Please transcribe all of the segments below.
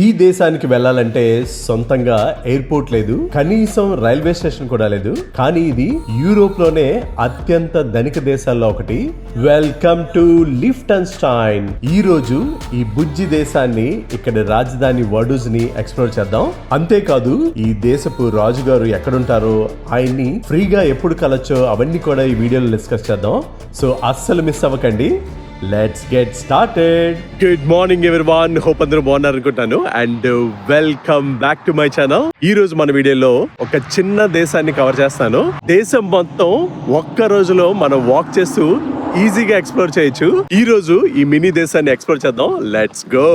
ఈ దేశానికి వెళ్ళాలంటే సొంతంగా ఎయిర్పోర్ట్ లేదు, కనీసం రైల్వే స్టేషన్ కూడా లేదు. కానీ ఇది యూరోప్ లోనే అత్యంత ధనిక దేశాల్లో ఒకటి. Welcome to Liechtenstein. ఈ రోజు ఈ బుజ్జి దేశాన్ని, ఇక్కడ రాజధాని వడూజ్ ని ఎక్స్ప్లోర్ చేద్దాం. అంతేకాదు ఈ దేశపు రాజుగారు ఎక్కడుంటారో, ఆయన్ని ఫ్రీగా ఎప్పుడు కలొచ్చో అవన్నీ కూడా ఈ వీడియోలో డిస్కస్ చేద్దాం. సో అస్సలు మిస్ అవ్వకండి. Let's get started. Good morning everyone, hope అందరూ బాగున్నారు అనుకుంటాను. And welcome back to my channel. ఈ రోజు మన వీడియోలో ఒక చిన్న దేశాన్ని కవర్ చేస్తాను. దేశం మొత్తం ఒక్క రోజులో మనం వాక్ చేస్తూ ఈజీగా ఎక్స్ప్లోర్ చేయొచ్చు. ఈ రోజు ఈ మినీ దేశాన్ని ఎక్స్ప్లోర్ చేద్దాం. Let's go.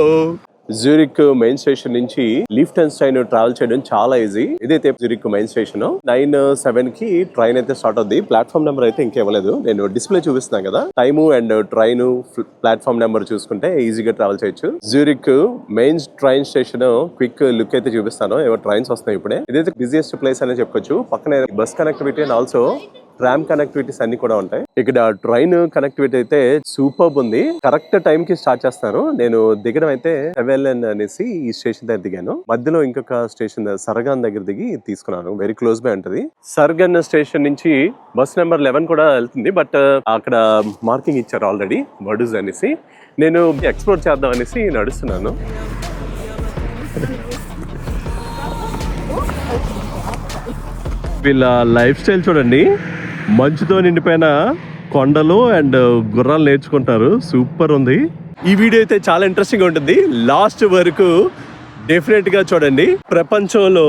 Zurich main station నుంచి లిఫ్టెన్స్టైన్ ట్రావెల్ చేయడం చాలా ఈజీ. ఇదైతే జూరిక్ మెయిన్ స్టేషన్. 9:07 కి ట్రైన్ అయితే స్టార్ట్ అవుద్ది. ప్లాట్ఫామ్ నెంబర్ అయితే ఇంకేవ్వలేదు, నేను డిస్ప్లే చూపిస్తున్నాను కదా. Time and train platform number చూసుకుంటే ఈజీగా ట్రావెల్ చేయొచ్చు. Zurich main train station quick look అయితే చూపిస్తాను. ఏవో ట్రైన్స్ వస్తున్నాయి ఇప్పుడే. ఇదైతే బిజియెస్ట్ ప్లేస్ అనే చెప్పుకోవచ్చు. పక్కనే bus connectivity and also tram connectivities అన్ని కూడా ఉంటాయి. ఇక్కడ ట్రైన్ కనెక్టివిటీ అయితే సూపర్బ్ ఉంది. కరెక్ట్ టైం కి స్టార్ట్ చేస్తారు. నేను దిగడం అయితే సెవెన్ అనేసి ఈ స్టేషన్ దగ్గర దిగాను. మధ్యలో ఇంకొక స్టేషన్ సర్గాన్ దగ్గర దిగి తీసుకున్నాను. వెరీ క్లోజ్ బై ఉంటది. సర్గన్ స్టేషన్ నుంచి బస్ నెంబర్ 11 కూడా వెళ్తుంది. బట్ అక్కడ మార్కింగ్ ఇచ్చారు ఆల్రెడీ, వడూజ్ అనేసి. నేను ఎక్స్ప్లోర్ చేద్దాం అనేసి నడుస్తున్నాను. వీళ్ళ లైఫ్ స్టైల్ చూడండి. మంచుతో నిండిపోయిన కొండలు అండ్ గుర్రాలు నేర్చుకుంటారు. సూపర్ ఉంది. ఈ వీడియో అయితే చాలా ఇంట్రెస్టింగ్ ఉంటుంది. లాస్ట్ వరకు డెఫినెట్ గా చూడండి. ప్రపంచంలో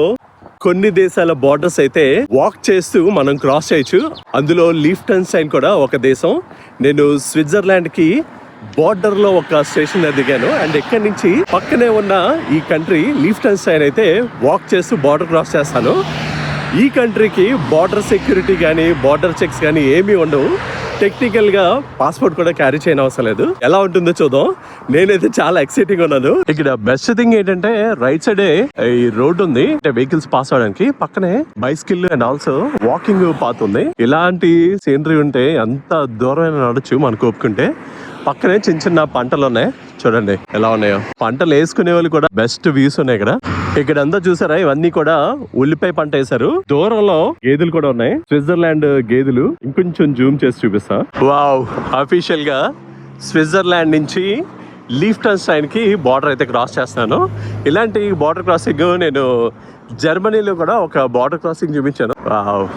కొన్ని దేశాల బార్డర్స్ అయితే వాక్ చేస్తూ మనం క్రాస్ చేయొచ్చు. అందులో లిఫ్టెన్స్టైన్ కూడా ఒక దేశం. నేను స్విట్జర్లాండ్ కి బార్డర్ లో ఒక స్టేషన్ దిగాను. అండ్ ఇక్కడి నుంచి పక్కనే ఉన్న ఈ కంట్రీ లిఫ్టెన్స్టైన్ అయితే వాక్ చేస్తూ బార్డర్ క్రాస్ చేస్తాను. ఈ కంట్రీకి బార్డర్ సెక్యూరిటీ కానీ బార్డర్ చెక్స్ కానీ ఏమీ ఉండవు. టెక్నికల్ గా పాస్పోర్ట్ కూడా క్యారీ చేయని అవసరం లేదు. ఎలా ఉంటుందో చూద్దాం. నేనైతే చాలా ఎక్సైటింగ్ ఉన్నాను. ఇక్కడ బెస్ట్ థింగ్ ఏంటంటే రైట్ సైడ్ ఈ రోడ్ ఉంది, అంటే వెహికల్స్ పాస్ అవడానికి. పక్కనే bicycle and also walking path ఉంది. ఇలాంటి సీనరీ ఉంటే ఎంత దూరమైన నడచ్చు మనకు ఒప్పుకుంటే. పక్కనే చిన్న చిన్న పంటలు ఉన్నాయి, చూడండి ఎలా ఉన్నాయో. పంటలు వేసుకునే వాళ్ళు కూడా బెస్ట్ వ్యూస్ ఉన్నాయి ఇక్కడ. ఇక్కడ అంతా చూసారా, ఇవన్నీ కూడా ఉల్లిపాయ పంట వేశారు. దూరంలో గేదెలు కూడా ఉన్నాయి, స్విట్జర్లాండ్ గేదెలు. ఇంకొంచెం జూమ్ చేసి చూపిస్తా. వావ్, అఫీషియల్ గా స్విట్జర్లాండ్ నుంచి లిఫ్టెన్స్టైన్ కి బార్డర్ అయితే క్రాస్ చేస్తున్నాను. ఇలాంటి బార్డర్ క్రాసింగ్ నేను జర్మనీలో కూడా ఒక బార్డర్ క్రాసింగ్ చూపించాను. వావ్,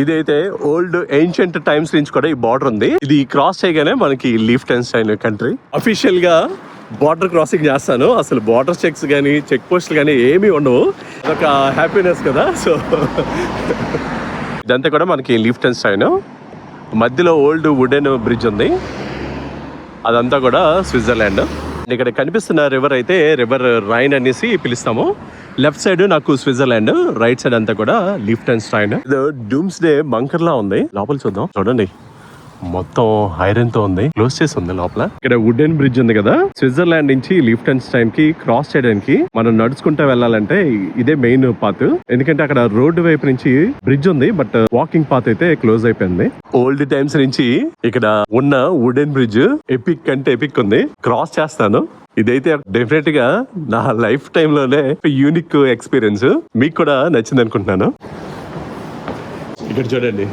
ఇదైతే ఓల్డ్ ఏన్షియంట్ టైమ్స్ నుంచి కూడా ఈ బార్డర్ ఉంది. ఇది క్రాస్ చేయగానే మనకి లిఫ్టెన్స్టైన్ కంట్రీ. అఫీషియల్ గా బార్డర్ క్రాసింగ్ చేస్తాను. అసలు బార్డర్ చెక్స్ కానీ చెక్ పోస్టులు కానీ ఏమీ ఉండవు. అదొక హ్యాపీనెస్ కదా. సో ఇదంతా కూడా మనకి లిఫ్టెన్స్టైన్. మధ్యలో ఓల్డ్ వుడెన్ బ్రిడ్జ్ ఉంది. అదంతా కూడా స్విట్జర్లాండ్. ఇక్కడ కనిపిస్తున్న రివర్ అయితే రివర్ రైన్ అనేసి పిలుస్తాము. లెఫ్ట్ సైడ్ నాకు స్విట్జర్లాండ్, రైట్ సైడ్ అంతా కూడా లిఫ్టెన్స్టైన్. ఇది డూమ్స్ డే బంకర్ లా ఉంది. లోపల చూద్దాం. చూడండి, మొత్తం ఐరన్ తో ఉంది, క్లోజ్ చేసి ఉంది లోపల. ఇక్కడ వుడెన్ బ్రిడ్జ్ ఉంది కదా. స్విట్జర్లాండ్ నుంచి లిఫ్టెన్స్టైన్ కి క్రాస్ చేయడానికి మనం నడుచుకుంటూ వెళ్ళాలంటే ఇదే మెయిన్ పాత్. ఎందుకంటే అక్కడ రోడ్డు వైపు నుంచి బ్రిడ్జ్ ఉంది, బట్ వాకింగ్ పాత్ అయితే క్లోజ్ అయిపోయింది. ఓల్డ్ టైమ్స్ నుంచి ఇక్కడ ఉన్న వుడెన్ బ్రిడ్జ్ ఎపిక్ అంటే ఎపిక్ ఉంది. క్రాస్ చేస్తాను. ఇదైతే డెఫినెట్ గా నా లైఫ్ టైమ్ లోనే యూనిక్ ఎక్స్పీరియన్స్. మీకు కూడా నచ్చింది అనుకుంటున్నాను. ఇక్కడ చూడండి,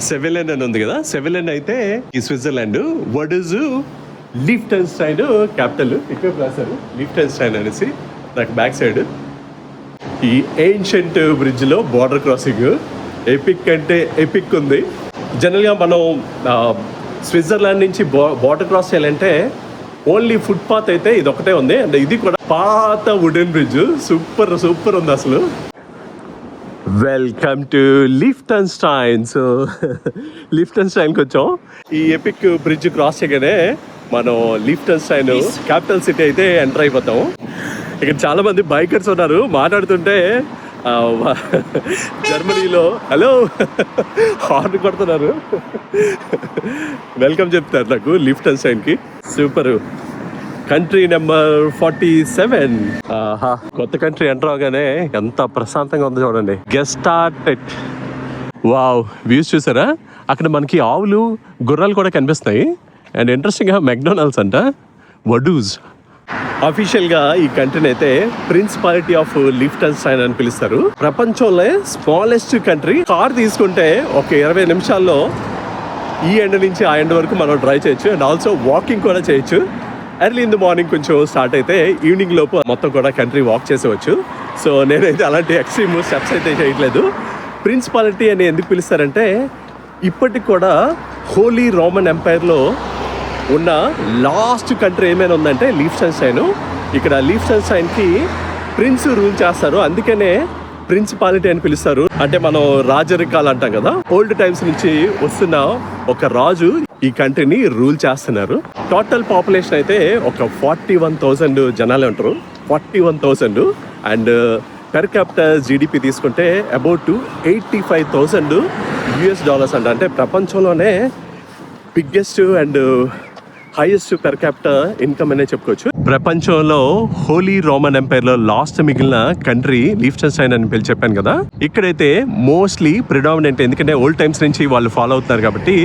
సెవెలెన్ అని ఉంది కదా. సెవెలెన్ అయితే ఈ స్విట్జర్లాండ్, వడూజ్ లిఫ్టెన్స్టైన్ క్యాపిటల్. ఇక్కడ రాశారు లిఫ్టెన్స్టైన్ అనేసి. నాకు బ్యాక్ సైడ్ ఈ ఏన్షియంట్ బ్రిడ్జ్ లో బార్డర్ క్రాసింగ్ ఎపిక్ అంటే ఎపిక్ ఉంది. జనరల్ గా మనం స్విట్జర్లాండ్ నుంచి బార్డర్ క్రాస్ చేయాలంటే ఓన్లీ ఫుట్ పాత్ అయితే ఇది ఒకటే ఉంది. అండ్ ఇది కూడా పాత వుడెన్ బ్రిడ్జ్. సూపర్ సూపర్ ఉంది అసలు. Welcome to Liechtenstein. సో లిఫ్టెన్స్టైన్కి వచ్చాం. ఈ ఎపిక్ బ్రిడ్జ్ క్రాస్ చేయగానే మనం లిఫ్టెన్స్టైన్ క్యాపిటల్ సిటీ అయితే ఎంటర్ అయిపోతాం. ఇక్కడ చాలా మంది బైకర్స్ ఉన్నారు. మాట్లాడుతుంటే జర్మనీలో హలో హార్న్ కొడుతున్నారు. వెల్కమ్ చెప్తారు నాకు లిఫ్టెన్స్టైన్ కి. సూపర్. Country number 47. కొత్త కంట్రీ ఎంటర్ అవగానే ఎంత ప్రశాంతంగా ఉందో చూడండి. Get started. వావ్, వ్యూస్ చూసారా. అక్కడ మనకి ఆవులు గుర్రాలు కూడా కనిపిస్తున్నాయి. అండ్ ఇంట్రెస్టింగ్గా మెక్డొనాల్డ్స్ అంట. వడూజ్. అఫీషియల్గా ఈ కంట్రీని అయితే ప్రిన్సిపాలిటీ ఆఫ్ లిఫ్టెన్స్టైన్ అని పిలుస్తారు. ప్రపంచంలో స్మాలెస్ట్ కంట్రీ. కార్ తీసుకుంటే ఒక 20 నిమిషాల్లో ఈ ఎండ్ నుంచి ఆ ఎండ్ వరకు మనం డ్రైవ్ చేయొచ్చు. అండ్ ఆల్సో వాకింగ్ కూడా చేయొచ్చు. ఎర్లీ ఇన్ ది మార్నింగ్ కొంచెం స్టార్ట్ అయితే ఈవినింగ్ లోపు మొత్తం కూడా కంట్రీ వాక్ చేసేవచ్చు. సో నేనైతే అలాంటి ఎక్స్ట్రీమ్ స్టెప్స్ అయితే చేయట్లేదు. ప్రిన్సిపాలిటీ అని ఎందుకు పిలుస్తారంటే ఇప్పటికి కూడా హోలీ రోమన్ ఎంపైర్లో ఉన్న లాస్ట్ కంట్రీ ఏమైనా ఉందంటే లిఫ్టెన్స్టైన్. ఇక్కడ లిఫ్టెన్స్టైన్కి ప్రిన్స్ రూల్ చేస్తారు, అందుకనే ప్రిన్సిపాలిటీ అని పిలుస్తారు. అంటే మనం రాజరికాలు అంటాం కదా, ఓల్డ్ టైమ్స్ నుంచి వస్తున్న ఒక రాజు ఈ కంట్రీని రూల్ చేస్తున్నారు. టోటల్ పాపులేషన్ అయితే ఒక 41,000 జనాలు ఉంటారు. 41,000. అండ్ పెర్ క్యాపిటల్ జీడిపి తీసుకుంటే అబౌట్ $85,000 అంట. అంటే ప్రపంచంలోనే biggest and highest per capital income అనే చెప్పుకోవచ్చు. ప్రపంచంలో హోలీ రోమన్ ఎంపైర్ లో లాస్ట్ మిగిలిన కంట్రీ లిఫ్టెన్స్టైన్ అని చెప్పాను కదా. ఇక్కడైతే మోస్ట్లీ ప్రిడామినెంట్, ఎందుకంటే ఓల్డ్ టైమ్స్ నుంచి వాళ్ళు ఫాలో అవుతున్నారు కాబట్టి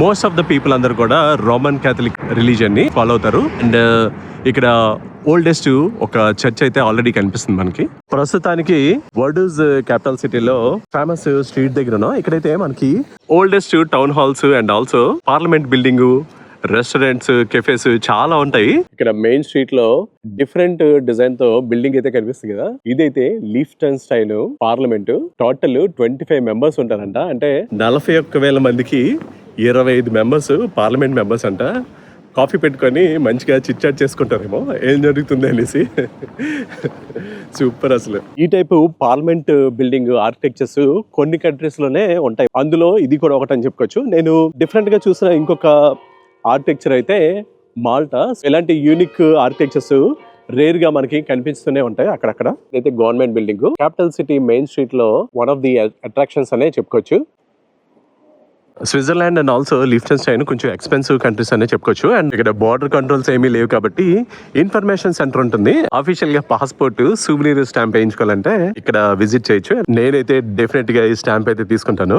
మోస్ట్ ఆఫ్ ద పీపుల్ అందరు కూడా రోమన్ క్యాథలిక్ రిలీజియన్ ని ఫాలో అవుతారు. అండ్ ఇక్కడ ఓల్డెస్ట్ ఒక చర్చ్ అయితే ఆల్రెడీ కనిపిస్తుంది మనకి. ప్రస్తుతానికి వడూజ్ క్యాపిటల్ సిటీలో ఫేమస్ స్ట్రీట్ దగ్గర ఉన్నాం. ఇక్కడైతే మనకి oldest town halls and also parliament building, restaurants, cafes చాలా ఉంటాయి. ఇక్కడ మెయిన్ స్ట్రీట్ లో డిఫరెంట్ డిజైన్ తో బిల్డింగ్ అయితే కనిపిస్తుంది కదా. ఇదైతే లిఫ్టెన్స్టైన్ పార్లమెంట్. టోటల్ 25 మెంబర్స్ ఉంటారంట. అంటే 41,000 మందికి 25 మెంబర్స్ పార్లమెంట్ మెంబర్స్ అంట. కాఫీ పెట్టుకొని మంచిగా చిట్ చాట్ చేసుకుంటారేమో ఏం జరుగుతుంది అనేసి. సూపర్ అసలు. ఈ టైపు పార్లమెంట్ బిల్డింగ్ ఆర్కిటెక్చర్స్ కొన్ని కంట్రీస్ లోనే ఉంటాయి. అందులో ఇది కూడా ఒకటి అని చెప్పుకోవచ్చు. నేను డిఫరెంట్ గా చూసిన ఇంకొక ఆర్కిటెక్చర్ అయితే మాల్టా. ఇలాంటి యూనిక్ ఆర్కిటెక్చర్స్ రేర్ గా మనకి కనిపిస్తూనే ఉంటాయి అక్కడక్కడ. అయితే government building capital city main street లో వన్ ఆఫ్ ది అట్రాక్షన్స్ అనే చెప్పుకోవచ్చు. స్విట్జర్లాండ్ అండ్ ఆల్సో లిఫ్టెన్స్టైన్ కొంచెం ఎక్స్పెన్సివ్ కంట్రీస్ అనే చెప్పుకోవచ్చు. అండ్ ఇక్కడ బార్డర్ కంట్రోల్స్ ఏమీ లేవు కాబట్టి ఇన్ఫర్మేషన్ సెంటర్ ఉంటుంది. అఫీషియల్ గా పాస్పోర్ట్, సూవెనీర్ స్టాంప్ వేయించుకోవాలంటే ఇక్కడ విజిట్ చేయొచ్చు. నేనైతే డెఫినెట్ గా ఈ స్టాంప్ అయితే తీసుకుంటాను.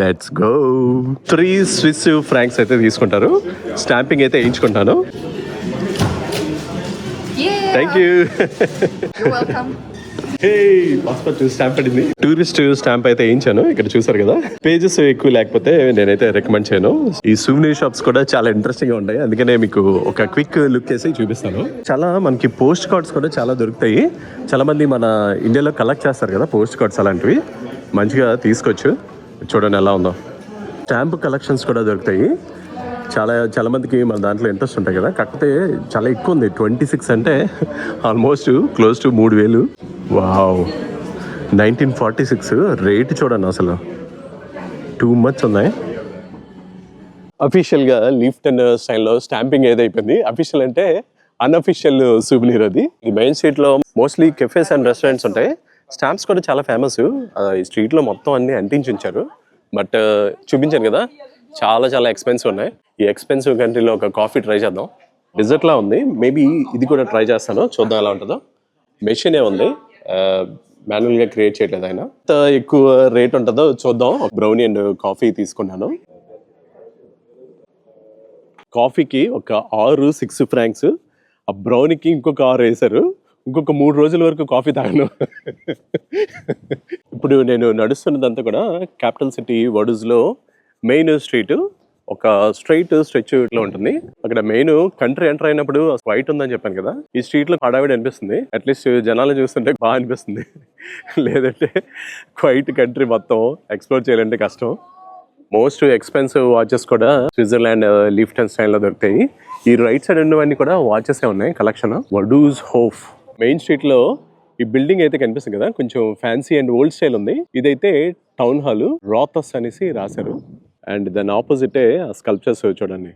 Let's go. 3 స్విస్ ఫ్రాంక్స్ అయితే తీసుకుంటారు. స్టాంపింగ్ అయితే వేయించుకుంటాను. Thank you. పాస్పోర్ట్ స్టాంప్ పడింది. టూరిస్ట్ స్టాంప్ అయితే వేయించాను. ఇక్కడ చూసారు కదా, పేజెస్ ఎక్కువ లేకపోతే నేనైతే రికమెండ్ చేయను. ఈ సూవెనీర్ షాప్స్ కూడా చాలా ఇంట్రెస్టింగ్ గా ఉంటాయి, అందుకనే మీకు ఒక క్విక్ లుక్ వేసి చూపిస్తాను. చాలా మనకి పోస్ట్ కార్డ్స్ కూడా చాలా దొరుకుతాయి. చాలా మంది మన ఇండియాలో కలెక్ట్ చేస్తారు కదా పోస్ట్ కార్డ్స్, అలాంటివి మంచిగా తీసుకోవచ్చు. చూడండి ఎలా ఉందో. స్టాంప్ కలెక్షన్స్ కూడా దొరుకుతాయి. చాలా మందికి మన దాంట్లో ఇంట్రెస్ట్ ఉంటాయి కదా, కాకపోతే చాలా ఎక్కువ ఉంది. 26 అంటే almost close to 3,000. Wow. 1946 rate చూడండి అసలు, టూ మచ్ ఉన్నాయి. అఫీషియల్గా లిఫ్టెన్స్టైన్లో స్టాంపింగ్ ఏదైపోయింది. అఫీషియల్ అంటే అన్అఫీషియల్ సూవెనీర్ అది. ఈ మెయిన్ స్ట్రీట్లో మోస్ట్లీ కెఫేస్ అండ్ రెస్టారెంట్స్ ఉంటాయి. స్టాంప్స్ కూడా చాలా ఫేమస్. ఈ స్ట్రీట్లో మొత్తం అన్ని అంటించి ఉంచారు. బట్ చూపించాను కదా, చాలా ఎక్స్పెన్సివ్ ఉన్నాయి. ఈ ఎక్స్పెన్సివ్ కంట్రీలో ఒక కాఫీ ట్రై చేద్దాం. డిజర్ట్లా ఉంది. మేబీ ఇది కూడా ట్రై చేస్తాను, చూద్దాం ఎలా ఉంటుందో. మెషినే ఉంది, మాన్యువల్గా క్రియేట్ చేయట్లేదు ఆయన. ఎంత ఎక్కువ రేట్ ఉంటుందో చూద్దాం. బ్రౌనీ అండ్ కాఫీ తీసుకున్నాను. కాఫీకి ఒక 6 ఫ్రాంక్స్, ఆ బ్రౌనీకి ఇంకొక 6 వేశారు. ఇంకొక 3 రోజుల వరకు కాఫీ తాగను. ఇప్పుడు నేను నడుస్తున్నదంతా కూడా క్యాపిటల్ సిటీ వడూజ్లో మెయిన్ స్ట్రీట్. ఒక స్ట్రైట్ స్ట్రెచ్ లో ఉంటుంది. అక్కడ మెయిన్ కంట్రీ ఎంటర్ అయినప్పుడు వైట్ ఉందని చెప్పాను కదా, ఈ స్ట్రీట్ లో హడావిడి అనిపిస్తుంది. అట్లీస్ట్ జనాలు చూస్తుంటే బాగా అనిపిస్తుంది. లేదంటే క్వైట్ కంట్రీ మొత్తం ఎక్స్ప్లోర్ చేయాలంటే కష్టం. మోస్ట్ ఎక్స్పెన్సివ్ వాచెస్ కూడా స్విట్జర్లాండ్ లిఫ్టెన్స్టైన్ లో దొరుకుతాయి. ఈ రైట్ సైడ్ ఉన్నవన్నీ కూడా వాచెస్ ఉన్నాయి కలెక్షన్. వడూజ్ హోఫ్ మెయిన్ స్ట్రీట్ లో ఈ బిల్డింగ్ అయితే కనిపిస్తుంది కదా, కొంచెం ఫ్యాన్సీ అండ్ ఓల్డ్ స్టైల్ ఉంది. ఇదైతే టౌన్ హాల్ రాథస్ అనేసి రాశారు. అండ్ దాని ఆపోజిటే ఆ స్కల్ప్చర్స్ చూడండి.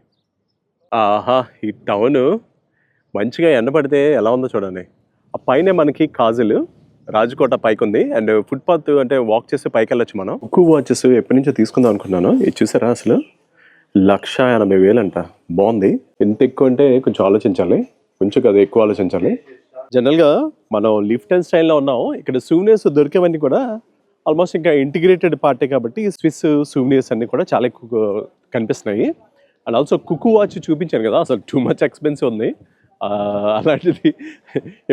ఆహా, ఈ టౌన్ మంచిగా ఎండపడితే ఎలా ఉందో చూడండి. ఆ పైన మనకి కాజులు రాజకోట పైకి ఉంది. అండ్ ఫుట్పాత్ అంటే వాక్ చేస్తే పైకి వెళ్ళొచ్చు మనం. ఎక్కువ వాచెస్ ఎప్పటి నుంచో తీసుకుందాం అనుకున్నాను. ఇది చూసారా అసలు 1,80,000 అంట. బాగుంది. ఎంత ఎక్కువ అంటే కొంచెం ఆలోచించాలి, కొంచెం కదా ఎక్కువ ఆలోచించాలి. జనరల్గా మనం లిఫ్టెన్స్టైన్లో ఉన్నాం. ఇక్కడ సూవెనీర్స్ దొరికేవన్నీ కూడా ఆల్మోస్ట్ ఇంకా ఇంటిగ్రేటెడ్ పార్టీ కాబట్టి స్విస్ సూవెనీర్స్ అన్ని కూడా చాలా ఎక్కువ కనిపిస్తున్నాయి. అండ్ ఆల్సో కుకు వాచ్ చూపించాను కదా, అసలు టూ మచ్ ఎక్స్పెన్సివ్ ఉంది. అలాంటిది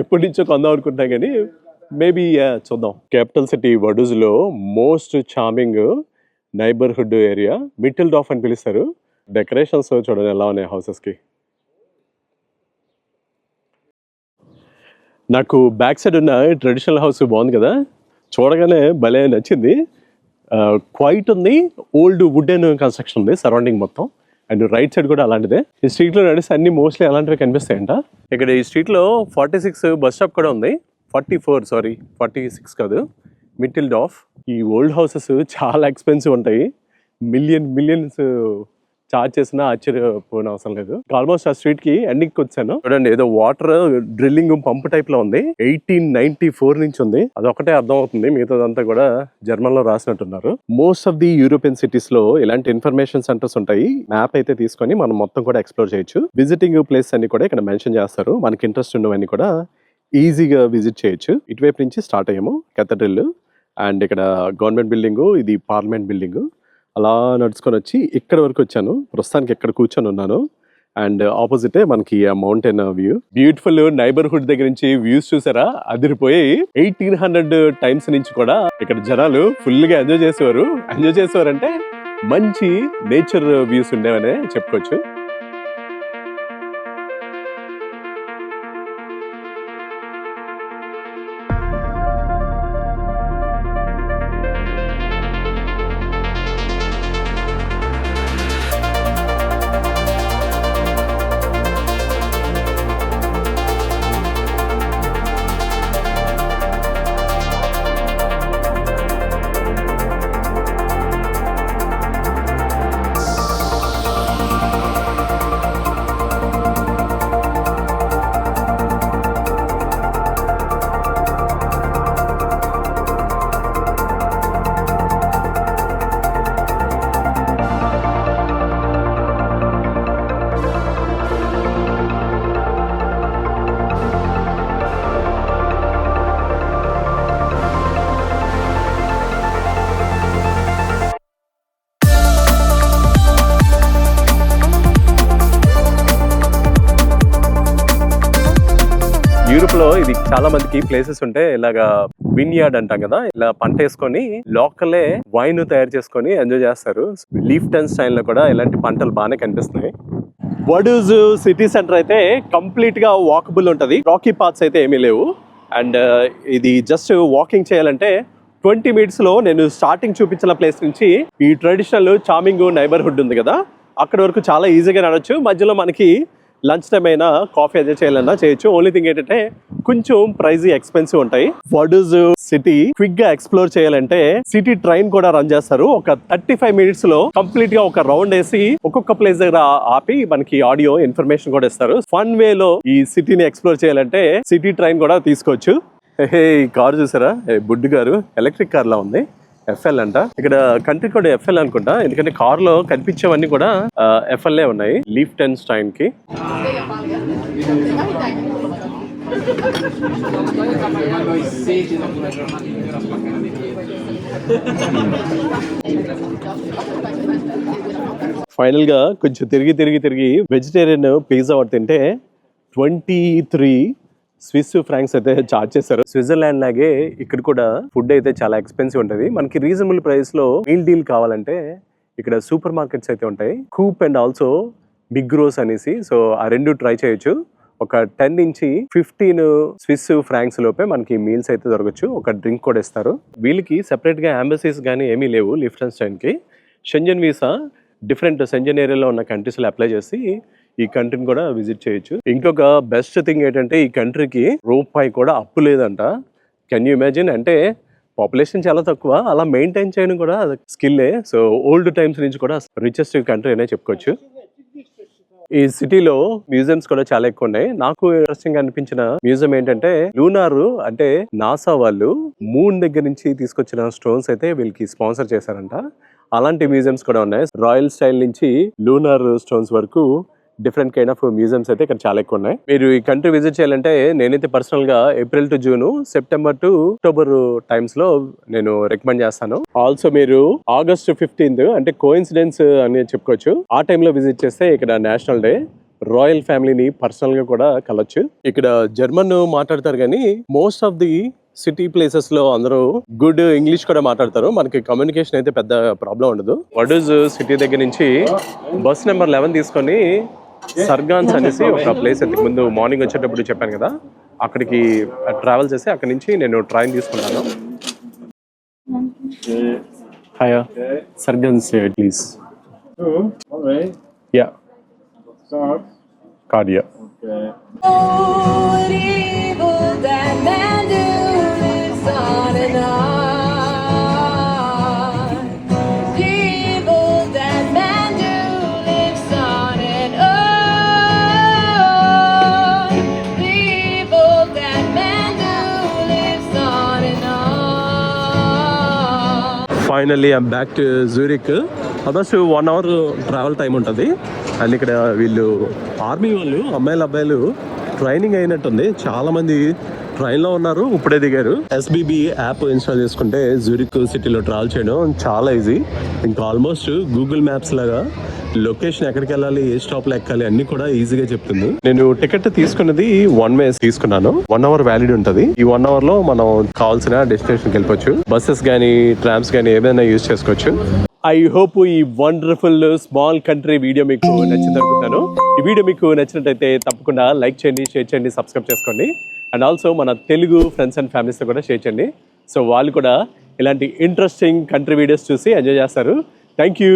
ఎప్పటి నుంచో కొందాం అనుకుంటాం కానీ మేబీ చూద్దాం. క్యాపిటల్ సిటీ వడూజ్లో most charming neighbourhood area Mitteldorf అని పిలుస్తారు. డెకరేషన్స్ చూడండి ఎలా ఉన్నాయి హౌసెస్కి. నాకు బ్యాక్ సైడ్ ఉన్న ట్రెడిషనల్ హౌస్ బాగుంది కదా, చూడగానే భలే నచ్చింది. క్వైట్ ఉంది, ఓల్డ్ వుడెన్ కన్స్ట్రక్షన్ ఉంది సరౌండింగ్ మొత్తం. అండ్ రైట్ సైడ్ కూడా అలాంటిదే. ఈ స్ట్రీట్లో నడిస్తే అన్ని మోస్ట్లీ అలాంటివి కనిపిస్తాయంట. ఇక్కడ ఈ స్ట్రీట్లో 46 బస్ స్టాప్ కూడా ఉంది. 46 కాదు, మిటిల్డాఫ్. ఈ ఓల్డ్ హౌసెస్ చాలా ఎక్స్పెన్సివ్ ఉంటాయి. మిలియన్స్ చార్జ్ చేసినా ఆశ్చర్యపోయిన అవసరం లేదు. ఆల్మోస్ట్ ఆ స్ట్రీట్ కి ఎండింగ్కి వచ్చాను. చూడండి, ఏదో వాటర్ డ్రిల్లింగ్ పంప్ టైప్ లో ఉంది. 1894 నుంచి ఉంది. అదొకటే అర్థం అవుతుంది, మిగతాదంతా కూడా జర్మన్ లో రాసినట్టున్నారు. Most of the European cities లో ఇలాంటి ఇన్ఫర్మేషన్ సెంటర్స్ ఉంటాయి. మ్యాప్ అయితే తీసుకొని మనం మొత్తం కూడా ఎక్స్ప్లోర్ చేయొచ్చు. విజిటింగ్ ప్లేస్ అన్ని కూడా ఇక్కడ మెన్షన్ చేస్తారు. మనకి ఇంట్రెస్ట్ ఉన్నవన్నీ కూడా ఈజీగా విజిట్ చేయొచ్చు. ఇటువైపు నుంచి స్టార్ట్ అయ్యాము, కెథడ్రల్. అండ్ ఇక్కడ గవర్నమెంట్ బిల్డింగ్, ఇది పార్లమెంట్ బిల్డింగ్. అలా నడుచుకొని వచ్చి ఇక్కడ వరకు వచ్చాను. ప్రస్తుతానికి ఇక్కడ కూర్చొని ఉన్నాను. అండ్ ఆపోజిటే మనకి ఆ మౌంటైన్ వ్యూ. బ్యూటిఫుల్ నైబర్హుడ్ దగ్గర నుంచి వ్యూస్ చూసారా, అదిరిపోయి. 1800 టైమ్స్ నుంచి కూడా ఇక్కడ జనాలు ఫుల్ గా ఎంజాయ్ చేసేవారు అంటే మంచి నేచర్ వ్యూస్ ఉండేవనే చెప్పుకోవచ్చు. యూరోప్ లో ఇది చాలా మందికి ప్లేసెస్ ఉంటే ఇలాగా విన్యార్డ్ అంటాం కదా, ఇలా పంట వేసుకొని లోకలే వైన్ తయారు చేసుకొని ఎంజాయ్ చేస్తారు. లీఫ్టన్ స్టైల్ లో కూడా ఇలాంటి పంటలు బాగానే కనిపిస్తున్నాయి. వడూజ్ సిటీ సెంటర్ అయితే కంప్లీట్ గా వాకబుల్ ఉంటది. రాకీ పాత్స్ అయితే ఏమీ లేవు. అండ్ ఇది జస్ట్ వాకింగ్ చేయాలంటే 20 minutes లో నేను స్టార్టింగ్ చూపించిన ప్లేస్ నుంచి ఈ ట్రెడిషనల్ చార్మింగ్ నైబర్హుడ్ ఉంది కదా, అక్కడ వరకు చాలా ఈజీగా నడవచ్చు. మధ్యలో మనకి లంచ్ టైం అయినా కాఫీ ఎంజాయ్ చేయాలన్నా చేయొచ్చు. ఓన్లీ థింగ్ ఏంటంటే కొంచెం ప్రైజీ ఎక్స్పెన్సివ్ ఉంటాయి. వడూజ్ సిటీ క్విక్ గా ఎక్స్ప్లోర్ చేయాలంటే సిటీ ట్రైన్ కూడా రన్ చేస్తారు. ఒక 35 minutes లో కంప్లీట్ గా ఒక రౌండ్ వేసి ఒక్కొక్క ప్లేస్ దగ్గర ఆపి మనకి ఆడియో ఇన్ఫర్మేషన్ కూడా ఇస్తారు. ఫన్ వే లో ఈ సిటీని ఎక్స్ప్లోర్ చేయాలంటే సిటీ ట్రైన్ కూడా తీసుకోవచ్చు. ఈ కారు చూసారా, బుడ్డు గారు ఎలక్ట్రిక్ కార్ లా ఉంది. ఎఫ్ఎల్ అంట. ఇక్కడ కంట్రీ కూడా ఎఫ్ఎల్ అనుకుంటా, ఎందుకంటే కార్ లో కనిపించేవన్నీ కూడా ఎఫ్ఎల్ ఉన్నాయి. లీఫ్టన్ స్టైన్ కి ఫైనల్ గా కొంచెం తిరిగి వెజిటేరియన్ పిజ్జా ఒకటి తింటే 23 స్విస్ ఫ్రాంక్స్ అయితే చార్జ్ చేశారు. స్విట్జర్లాండ్ లాగే ఇక్కడ కూడా ఫుడ్ అయితే చాలా ఎక్స్పెన్సివ్ ఉంటుంది. మనకి రీజనబుల్ ప్రైస్ లో మీల్ డీల్ కావాలంటే ఇక్కడ సూపర్ మార్కెట్స్ అయితే ఉంటాయి. కూప్ అండ్ ఆల్సో మిగ్రోస్ అనేసి. సో ఆ రెండు ట్రై చేయొచ్చు. ఒక 10 నుంచి 15 స్విస్ ఫ్రాంక్స్ లోపే మనకి మీల్స్ అయితే దొరకచ్చు. ఒక డ్రింక్ కూడా ఇస్తారు. వీళ్ళకి సెపరేట్ గా అంబసీస్ కానీ ఏమీ లేవు. లిఫ్టన్స్టైన్ కి షెంజన్ వీసా డిఫరెంట్ షెంజన్ ఏరియాలో ఉన్న కంట్రీస్ లో అప్లై చేసి ఈ కంట్రీని కూడా విజిట్ చేయొచ్చు. ఇంకొక బెస్ట్ థింగ్ ఏంటంటే ఈ కంట్రీకి రూపాయి కూడా అప్పు లేదంట. Can you imagine? అంటే పాపులేషన్ చాలా తక్కువ, అలా మెయింటైన్ చేయడం కూడా స్కిల్లే. సో ఓల్డ్ టైమ్స్ నుంచి కూడా రిచెస్ట్ కంట్రీ అనే చెప్పుకోవచ్చు. ఈ సిటీలో మ్యూజియంస్ కూడా చాలా ఎక్కువ ఉన్నాయి. నాకు ఇంట్రెస్టింగ్ అనిపించిన మ్యూజియం ఏంటంటే లూనార్, అంటే నాసా వాళ్ళు మూన్ దగ్గర నుంచి తీసుకొచ్చిన స్టోన్స్ అయితే వీళ్ళకి స్పాన్సర్ చేశారంట. అలాంటి మ్యూజియంస్ కూడా ఉన్నాయి. రాయల్ స్టైల్ నుంచి లూనార్ స్టోన్స్ వరకు డిఫరెంట్ కైండ్ ఆఫ్ మ్యూజియంస్ అయితే ఇక్కడ చాలా ఎక్కువ ఉన్నాయి. మీరు ఈ కంట్రీ విజిట్ చేయాలంటే నేనైతే పర్సనల్ గా April to June, September to October times లో నేను రికమెండ్ చేస్తాను. ఆల్సో మీరు ఆగస్ట్ 15th అంటే కోఇన్సిడెన్స్ అని చెప్పుకోవచ్చు, ఆ టైంలో విజిట్ చేస్తే ఇక్కడ నేషనల్ డే. రాయల్ ఫ్యామిలీని పర్సనల్ గా కూడా కలవచ్చు. ఇక్కడ జర్మన్ మాట్లాడతారు కానీ most of the city places లో అందరూ గుడ్ ఇంగ్లీష్ కూడా మాట్లాడతారు. మనకి కమ్యూనికేషన్ అయితే పెద్ద ప్రాబ్లం ఉండదు. వడూజ్ సిటీ దగ్గర నుంచి బస్ నెంబర్ 11 తీసుకొని సర్గాన్స్ అనేసి ఒక ప్లేస్ ఇంతకు ముందు మార్నింగ్ వచ్చేటప్పుడు చెప్పాను కదా, అక్కడికి ట్రావెల్ చేసి అక్కడి నుంచి నేను ట్రైన్ తీసుకుంటాను. Hi Sargans please. Yeah card yeah. Finally I'm back to Zurich. Almost 1 hour travel time ఉంటుంది. అండ్ ఇక్కడ వీళ్ళు ఆర్మీ వాళ్ళు అబ్బాయిలు ట్రైనింగ్ అయినట్టుంది. చాలా మంది ట్రైన్లో ఉన్నారు, ఇప్పుడే దిగారు. ఎస్బీబీ యాప్ ఇన్స్టాల్ చేసుకుంటే జూరిక్ సిటీలో ట్రావెల్ చేయడం చాలా ఈజీ. ఇంకా ఆల్మోస్ట్ గూగుల్ మ్యాప్స్ లాగా లొకేషన్ ఎక్కడికి వెళ్ళాలి, ఏ స్టాప్ లో ఎక్కాలి అన్ని కూడా ఈజీగా చెప్తుంది. నేను టికెట్ తీసుకున్నది 1 way తీసుకున్నాను. 1 hour వ్యాలిడ్ ఉంటుంది. ఈ 1 hour లో మనం కావాల్సిన డెస్టినేషన్కి వెళ్ళిపోవచ్చు. బస్సెస్ గానీ ట్రామ్స్ గానీ ఏదైనా యూజ్ చేసుకోవచ్చు. ఐ హోప్ ఈ వండర్ఫుల్ స్మాల్ కంట్రీ వీడియో మీకు నచ్చింది అనుకుంటాను. ఈ వీడియో మీకు నచ్చినట్టయితే తప్పకుండా లైక్ చేయండి, షేర్ చేయండి, సబ్స్క్రైబ్ చేసుకోండి. అండ్ ఆల్సో మన తెలుగు ఫ్రెండ్స్ అండ్ ఫ్యామిలీస్తో కూడా షేర్ చేయండి. సో వాళ్ళు కూడా ఇలాంటి ఇంట్రెస్టింగ్ కంట్రీ వీడియోస్ చూసి ఎంజాయ్ చేస్తారు. Thank you.